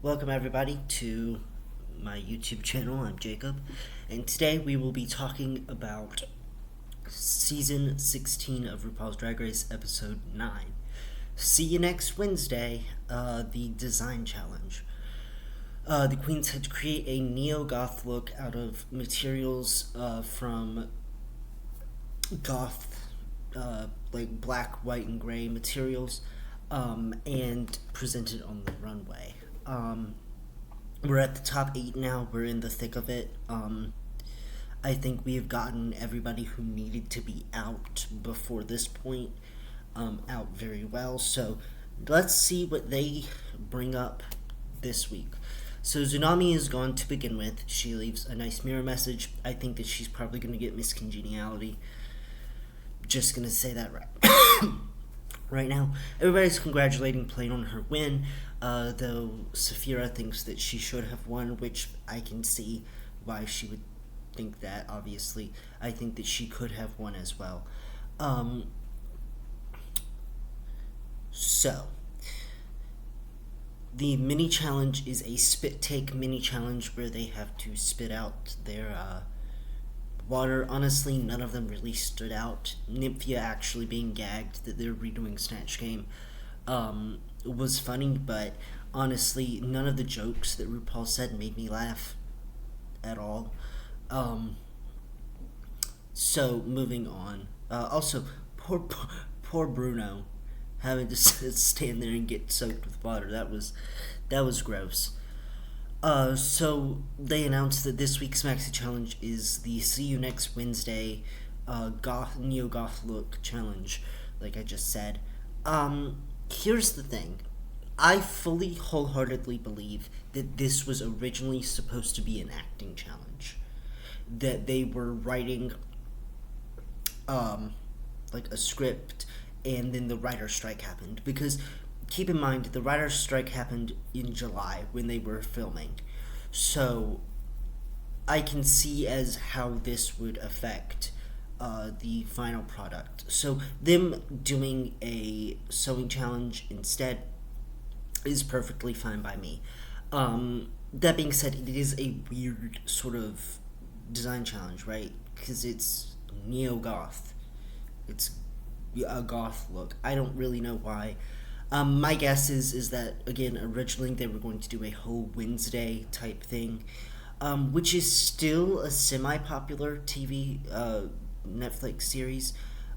Welcome everybody to my YouTube channel. I'm Jacob, and today we will be talking about season 16 of RuPaul's Drag Race episode 9. See you next Wednesday, the design challenge. The queens had to create a neo-goth look out of materials from goth, like black, white, and gray materials, and presented on the runway. We're at the top 8 now. We're in the thick of it. I think we have gotten everybody who needed to be out before this point out very well. So let's see what they bring up this week. So Tsunami is gone to begin with. She leaves a nice mirror message. I think that she's probably going to get Miss Congeniality. Just going to say that right now. Everybody's congratulating Plain on her win, though Saphira thinks that she should have won, which I can see why she would think that, obviously. I think that she could have won as well. So, the mini challenge is a spit take mini challenge where they have to spit out their water. Honestly, none of them really stood out. Mhi'ya actually being gagged that they're redoing Snatch Game was funny, but honestly, none of the jokes that RuPaul said made me laugh at all. So moving on. Also, poor Bruno having to stand there and get soaked with water. That was gross. So they announced that this week's Maxi Challenge is the See You Next Wednesday neo-goth look challenge, like I just said. Here's the thing. I fully, wholeheartedly believe that this was originally supposed to be an acting challenge. That they were writing, like a script, and then the writer's strike happened. Because keep in mind, the writer's strike happened in July when they were filming. So I can see as how this would affect the final product. So them doing a sewing challenge instead is perfectly fine by me. That being said, it is a weird sort of design challenge, right? Because it's neo-goth. It's a goth look. I don't really know why. My guess is that, again, originally they were going to do a whole Wednesday type thing, which is still a semi-popular TV Netflix series,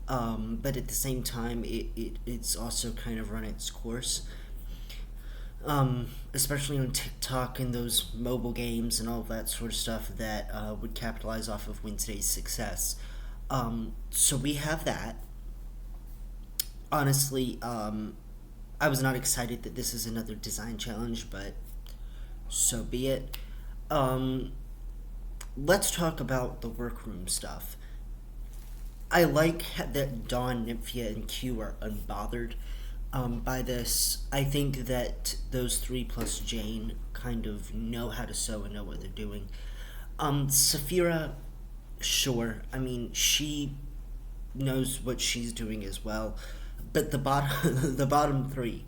but at the same time, it's also kind of run its course, especially on TikTok and those mobile games and all that sort of stuff that would capitalize off of Wednesday's success. So we have that. Honestly, I was not excited that this is another design challenge, but so be it. Let's talk about the workroom stuff. I like that Dawn, Nymphia, and Q are unbothered by this. I think that those three plus Jane kind of know how to sew and know what they're doing. Saphira, sure. I mean, she knows what she's doing as well. But the bottom three,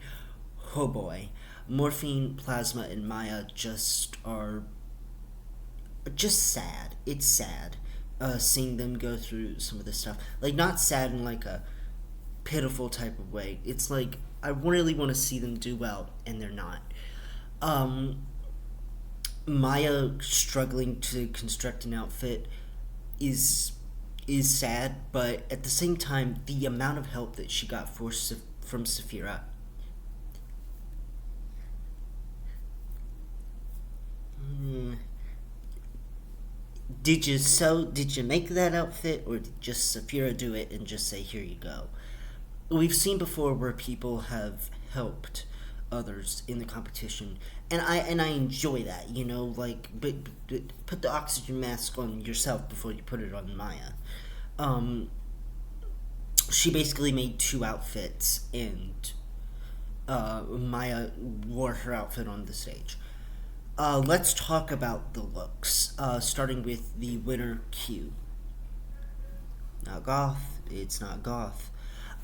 oh boy, Morphine, Plasma, and Mhi'ya just are just sad. It's sad seeing them go through some of this stuff. Like, not sad in like a pitiful type of way. It's like I really want to see them do well, and they're not. Mhi'ya struggling to construct an outfit is sad, but at the same time, the amount of help that she got from Saphira. Did you make that outfit, or did just Saphira do it and just say, here you go? We've seen before where people have helped others in the competition, and I enjoy that, like, but put the oxygen mask on yourself before you put it on Mhi'ya. She basically made 2 outfits, and Mhi'ya wore her outfit on the stage. Let's talk about the looks, starting with the winner, Q. Not goth, it's not goth.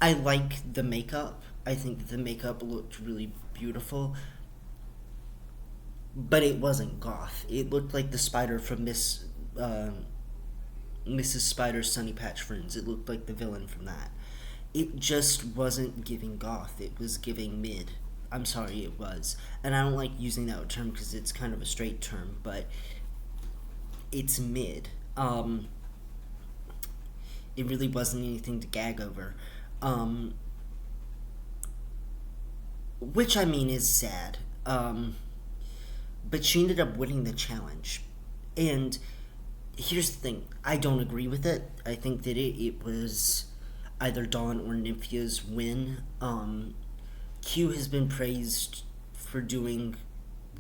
I like the makeup. I think the makeup looked really beautiful. but it wasn't goth. It looked like the spider from Mrs. Spider's Sunny Patch Friends. It looked like the villain from that. It just wasn't giving goth. It was giving mid. I'm sorry, it was. And I don't like using that term because it's kind of a straight term, but it's mid. It really wasn't anything to gag over. Which, I mean, is sad. But she ended up winning the challenge. And here's the thing, I don't agree with it. I think that it was either Dawn or Nymphia's win. Q has been praised for doing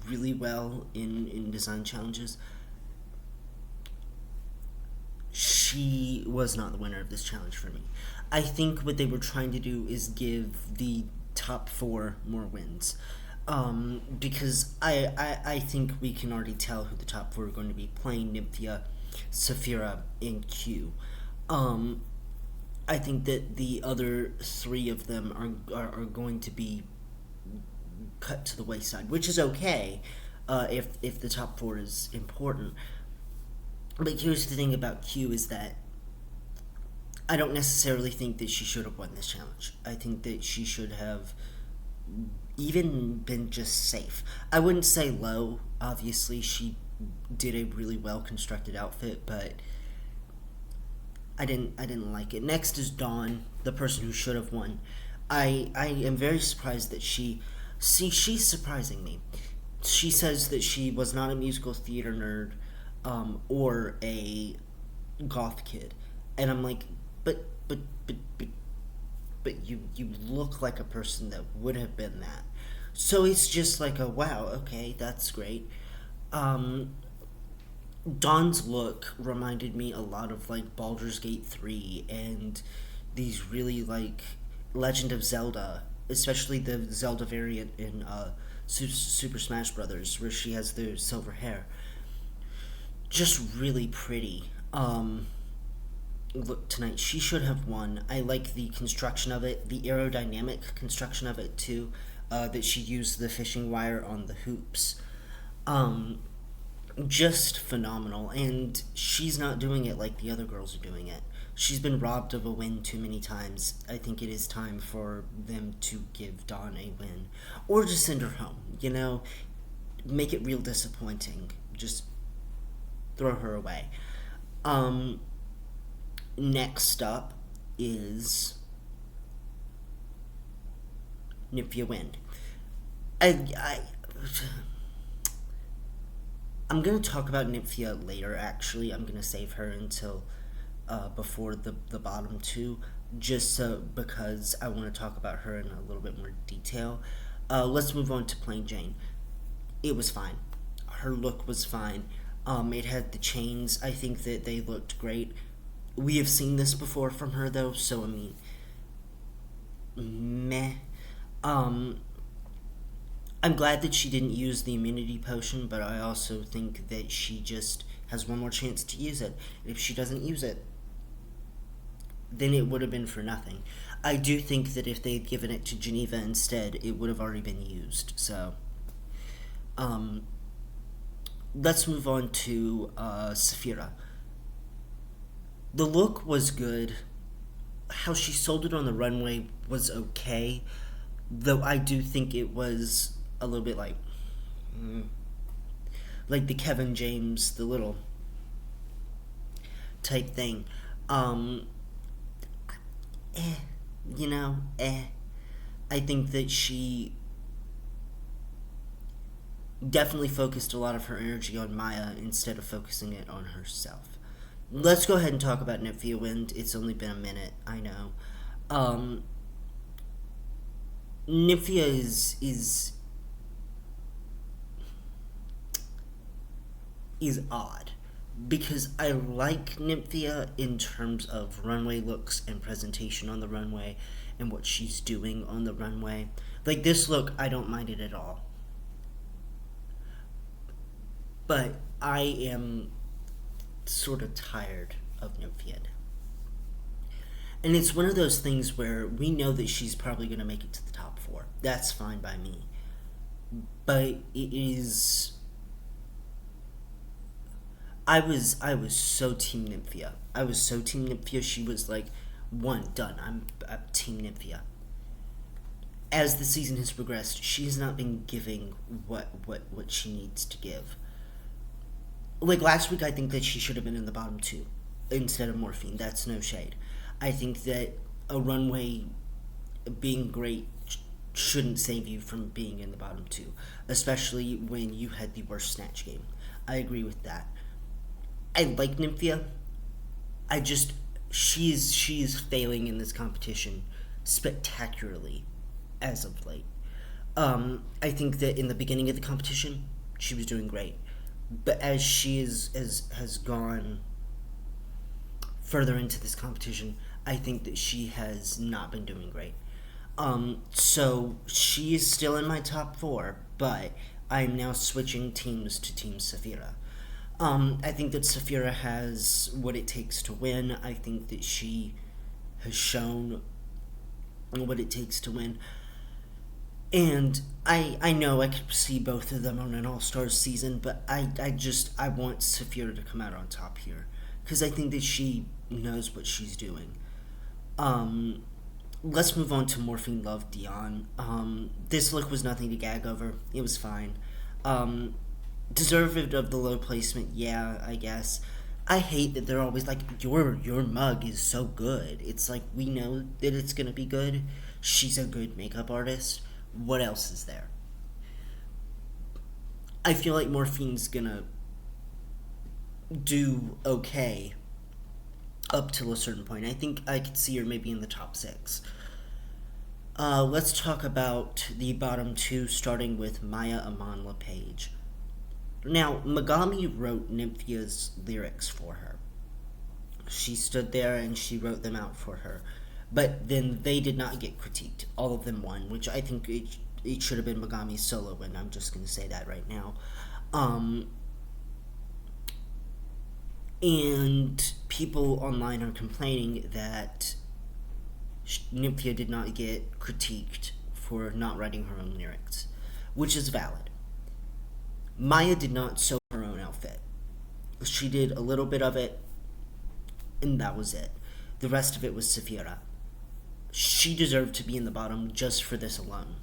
really well in design challenges. She was not the winner of this challenge for me. I think what they were trying to do is give the top four more wins. Because I think we can already tell who the top four are going to be: Plain, Nymphia, Saphira, and Q. I think that the other three of them are going to be cut to the wayside, which is okay if the top four is important. But here's the thing about Q is that I don't necessarily think that she should have won this challenge. I think that she should have even been just safe. I wouldn't say low. Obviously, she did a really well constructed outfit, but I didn't like it. Next is Dawn, the person who should have won. I am very surprised that she's surprising me. She says that she was not a musical theater nerd, or a goth kid, and I'm like, but you look like a person that would have been that. So it's just like a wow, okay, that's great. Dawn's look reminded me a lot of like Baldur's Gate 3 and these really like Legend of Zelda, especially the Zelda variant in Super Smash Brothers, where she has the silver hair. Just really pretty. Look tonight. She should have won. I like the construction of it, the aerodynamic construction of it too. That she used the fishing wire on the hoops. Just phenomenal. And she's not doing it like the other girls are doing it. She's been robbed of a win too many times. I think it is time for them to give Dawn a win. Or just send her home, Make it real disappointing. Just throw her away. Next up is Nymphia Wind. I'm gonna talk about Nymphia later. Actually, I'm gonna save her until before the bottom two, just because I want to talk about her in a little bit more detail. Let's move on to Plain Jane. It was fine. Her look was fine. It had the chains. I think that they looked great. We have seen this before from her, though, so, I mean, meh. I'm glad that she didn't use the immunity potion, but I also think that she just has one more chance to use it. And if she doesn't use it, then it would have been for nothing. I do think that if they had given it to Geneva instead, it would have already been used, so... let's move on to Saphira. The look was good. How she sold it on the runway was okay, though I do think it was a little bit like the Kevin James, the little type thing. I think that she definitely focused a lot of her energy on Mhi'ya instead of focusing it on herself. Let's go ahead and talk about Nymphia Wind. It's only been a minute, I know. Nymphia is odd, because I like Nymphia in terms of runway looks and presentation on the runway and what she's doing on the runway. Like this look, I don't mind it at all. But I am sort of tired of Nymphia. And it's one of those things where we know that she's probably going to make it to the top four. That's fine by me. But it is I was so team Nymphia. I was so team Nymphia. She was like, one done. I'm team Nymphia. As the season has progressed, she has not been giving what she needs to give. Like last week, I think that she should have been in the bottom two instead of Morphine. That's no shade. I think that a runway being great shouldn't save you from being in the bottom two, especially when you had the worst snatch game. I agree with that. I like Nymphia. I just she is failing in this competition spectacularly as of late. I think that in the beginning of the competition she was doing great, but as she has gone further into this competition, I think that she has not been doing great. So she is still in my top four, but I'm now switching teams to Team Saphira. I think that Saphira has what it takes to win. I think that she has shown what it takes to win. And I know I could see both of them on an All Stars season, but I want Saphira to come out on top here because I think that she knows what she's doing. Um, let's move on to Morphine Love Dion. This look was nothing to gag over. It was fine. Um, deserved of the low placement, yeah, I guess. I hate that they're always like, your mug is so good. It's like we know that it's gonna be good. She's a good makeup artist. What else is there? I feel like Morphine's gonna do okay up till a certain point. I think I could see her maybe in the top six. Let's talk about the bottom two, starting with Mhi'ya Iman LePage. Now, Megami wrote Nymphia's lyrics for her. She stood there and she wrote them out for her. But then they did not get critiqued. All of them won, which I think it should have been Megami's solo win. I'm just going to say that right now. And people online are complaining that Nymphia did not get critiqued for not writing her own lyrics, which is valid. Mhi'ya did not sew her own outfit. She did a little bit of it, and that was it. The rest of it was Saphira. She deserved to be in the bottom just for this alone.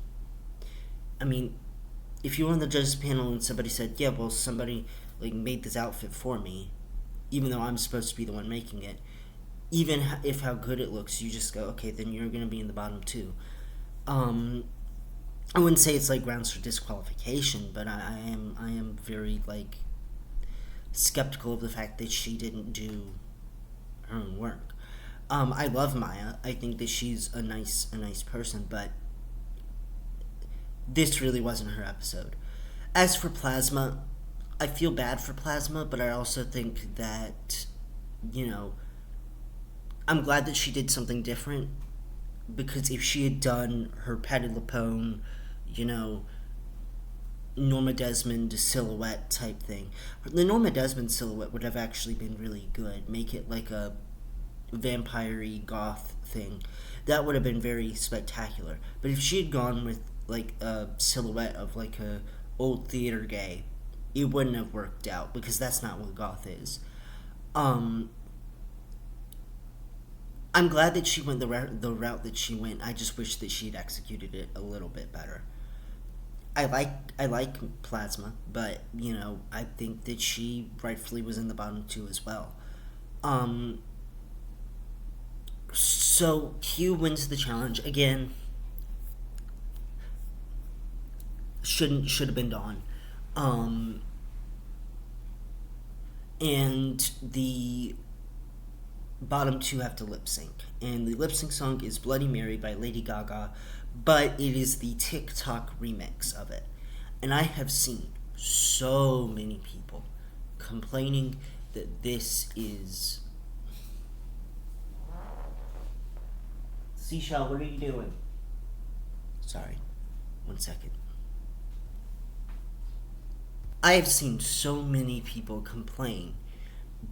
I mean, if you were on the judges panel and somebody said, yeah, well, somebody like made this outfit for me, even though I'm supposed to be the one making it, even if how good it looks, you just go, okay, then you're going to be in the bottom too. I wouldn't say it's like grounds for disqualification, but I am very like skeptical of the fact that she didn't do her own work. I love Mhi'ya. I think that she's a nice person, but this really wasn't her episode. As for Plasma, I feel bad for Plasma, but I also think that, you know, I'm glad that she did something different, because if she had done her Patti LuPone, you know, Norma Desmond silhouette type thing, the Norma Desmond silhouette would have actually been really good. Make it like a vampire-y goth thing. That would have been very spectacular. But if she had gone with like a silhouette of like a old theater gay, it wouldn't have worked out, because that's not what goth is. I'm glad that she went the route that she went. I just wish that she'd executed it a little bit better. I like Plasma, but you know, I think that she rightfully was in the bottom two as well. So Q wins the challenge again. Should have been Dawn. And the bottom two have to lip sync, and the lip sync song is Bloody Mary by Lady Gaga, but it is the TikTok remix of it. And I have seen so many people complaining that this is... Seashell, what are you doing? Sorry, 1 second. I have seen so many people complain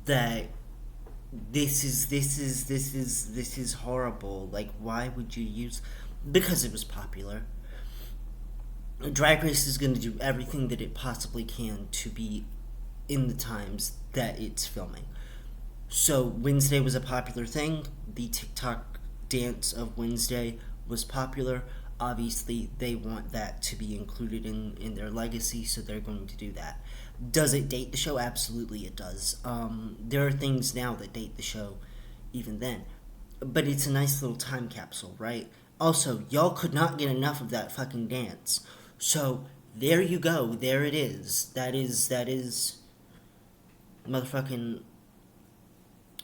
that this is horrible. Like, why would you use... Because it was popular. Drag Race is going to do everything that it possibly can to be in the times that it's filming. So Wednesday was a popular thing. The TikTok dance of Wednesday was popular. Obviously, they want that to be included in their legacy, so they're going to do that. Does it date the show? Absolutely, it does. There are things now that date the show, even then. But it's a nice little time capsule, right? Also, y'all could not get enough of that fucking dance. So, there you go. There it is. That is motherfucking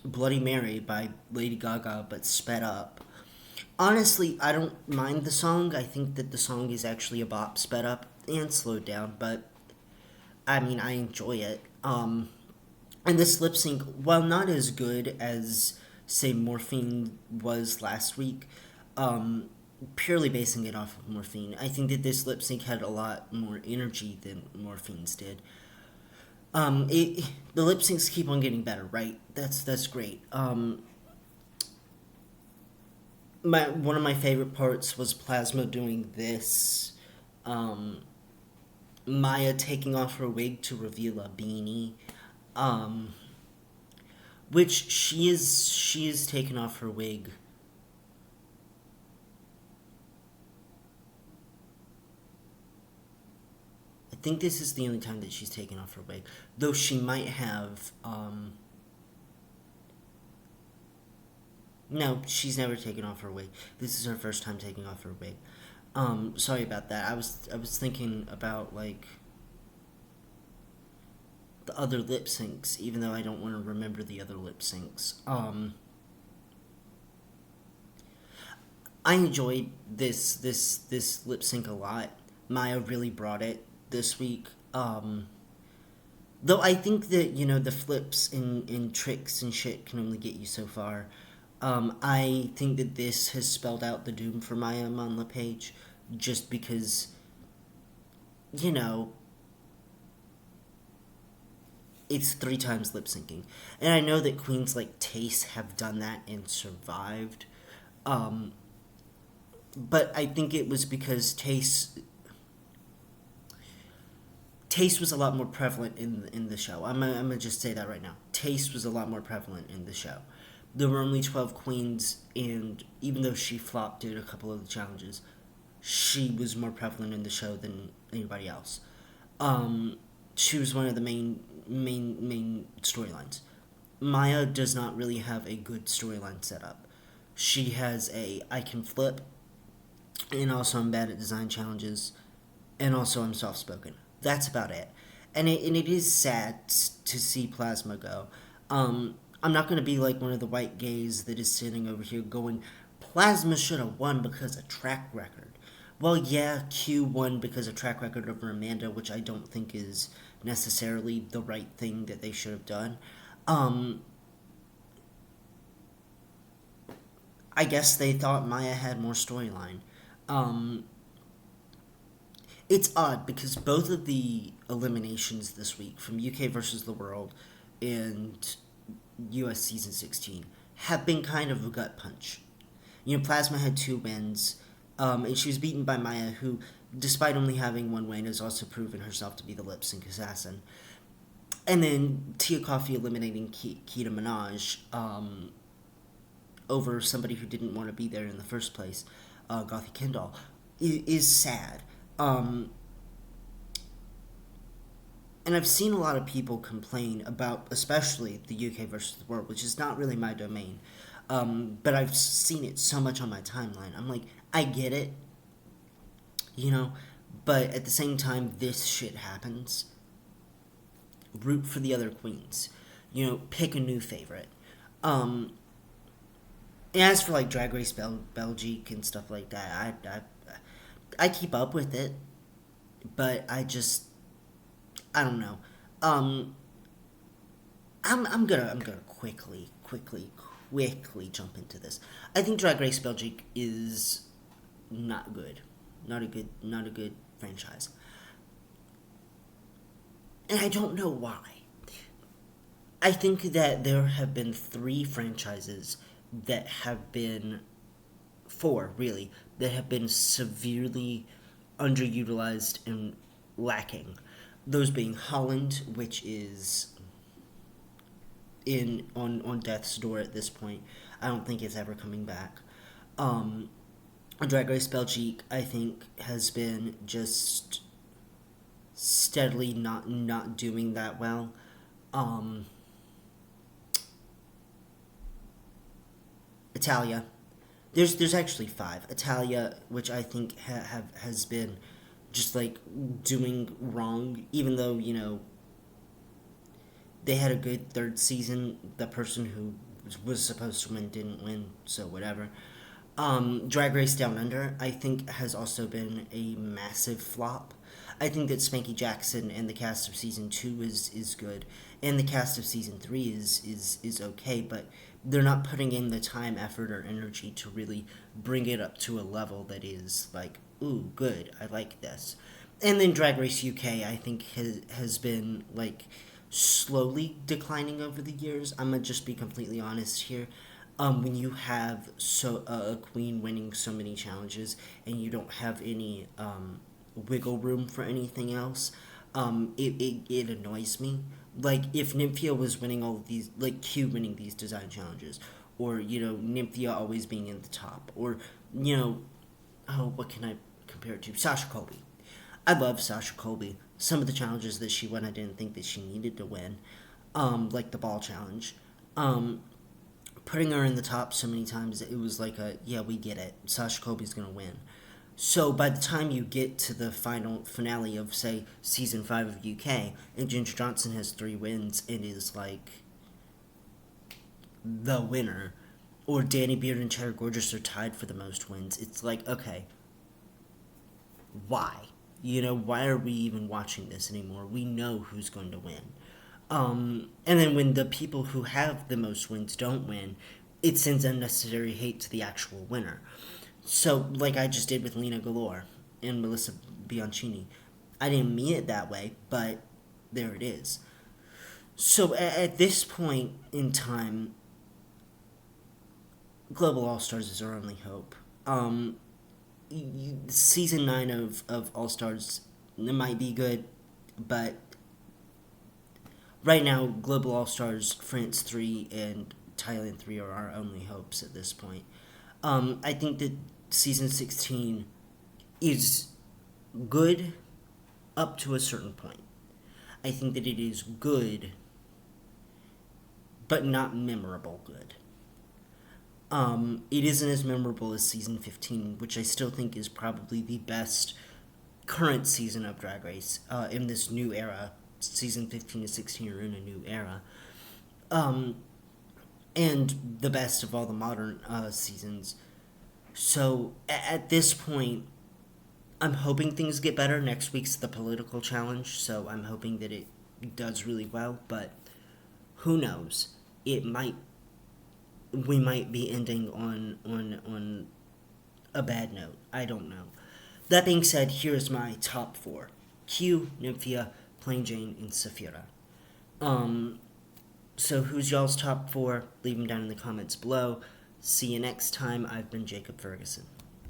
Bloody Mary by Lady Gaga, but sped up. Honestly, I don't mind the song. I think that the song is actually a bop sped up and slowed down, but I mean, I enjoy it. And this lip sync, while not as good as, say, Morphine was last week, purely basing it off of Morphine, I think that this lip sync had a lot more energy than Morphine's did. The lip syncs keep on getting better, right? That's great. One of my favorite parts was Plasma doing this. Mhi'ya taking off her wig to reveal a beanie, um, which she is taken off her wig. I think this is the only time that she's taken off her wig, though she might have. No, she's never taken off her wig. This is her first time taking off her wig. Sorry about that. I was thinking about like the other lip syncs, even though I don't want to remember the other lip syncs. I enjoyed this lip sync a lot. Mhi'ya really brought it this week. Though I think that the flips and tricks and shit can only get you so far. I think that this has spelled out the doom for Mhi'ya on the page, just because you know it's 3 times lip syncing, and I know that queens like Tace have done that and survived. Um, but I think it was because Taste was a lot more prevalent in the show. I'm gonna just say that right now. Taste was a lot more prevalent in the show. There were only 12 queens, and even though she flopped at a couple of the challenges, she was more prevalent in the show than anybody else. She was one of the main storylines. Mhi'ya does not really have a good storyline set up. She has a I can flip, and also I'm bad at design challenges, and also I'm soft spoken. That's about it. And it is sad to see Plasma go. I'm not going to be like one of the white gays that is sitting over here going, Plasma should have won because of track record. Well, yeah, Q won because of track record over Amanda, which I don't think is necessarily the right thing that they should have done. Um, I guess they thought Mhi'ya had more storyline. Um, it's odd because both of the eliminations this week from UK versus the World and US season 16 have been kind of a gut punch. Plasma had 2 wins, and she was beaten by Mhi'ya, who, despite only having 1 win, has also proven herself to be the lip sync assassin. And then Tia Coffee eliminating Keita Minaj over somebody who didn't want to be there in the first place, Gothy Kendall, is sad. Um, and I've seen a lot of people complain about, especially the UK versus the world, which is not really my domain. But I've seen it so much on my timeline. I'm like, I get it, but at the same time, this shit happens. Root for the other queens. Pick a new favorite. Um, and as for like Drag Race Belgique and stuff like that, I keep up with it, but I don't know. Um, I'm gonna quickly jump into this. I think Drag Race Belgique is not good, not a good franchise, and I don't know why. I think that there have been 3 franchises that have been 4 really that have been severely underutilized and lacking. Those being Holland, which is on death's door at this point. I don't think it's ever coming back. Um, Drag Race Belgique, I think, has been just steadily not doing that well. Um, Italia, there's actually five. Italia, which I think has been just like doing wrong, even though they had a good third season. The person who was supposed to win didn't win, so whatever. Drag Race Down Under, I think, has also been a massive flop. I think that Spanky Jackson and the cast of season 2 is good, and the cast of season 3 is okay, but they're not putting in the time, effort, or energy to really bring it up to a level that is like, ooh, good, I like this. And then Drag Race UK, I think, has been like slowly declining over the years. I'm gonna just be completely honest here. When you have a queen winning so many challenges and you don't have any wiggle room for anything else, it annoys me. Like if Nymphia was winning all of these, like Q winning these design challenges, or Nymphia always being in the top, or you know, oh, what can I compare it to? Sasha Colby. I love Sasha Colby. Some of the challenges that she won, I didn't think that she needed to win, like the ball challenge. Putting her in the top so many times, it was like yeah, we get it. Sasha Colby's gonna win. So by the time you get to the final finale of, say, season 5 of UK, and Ginger Johnson has 3 wins and is like the winner, or Danny Beard and Cherry Gorgeous are tied for the most wins, it's like, okay, why? Why are we even watching this anymore? We know who's going to win. And then when the people who have the most wins don't win, it sends unnecessary hate to the actual winner. So, like I just did with Lena Galore and Melissa Bianchini. I didn't mean it that way, but there it is. So, at this point in time, Global All Stars is our only hope. Season 9 of All Stars might be good, but right now, Global All Stars, France 3, and Thailand 3 are our only hopes at this point. I think that season 16 is good up to a certain point. I think that it is good, but not memorable good. It isn't as memorable as season 15, which I still think is probably the best current season of Drag Race in this new era. Season 15 to 16 are in a new era. And the best of all the modern seasons. So at this point, I'm hoping things get better. Next week's the political challenge, so I'm hoping that it does really well, but who knows? We might be ending on a bad note. I don't know. That being said, here's my top 4. Q, Nymphia, Plain Jane, and Saphira. So who's y'all's top 4? Leave them down in the comments below. See you next time. I've been Jacob Ferguson.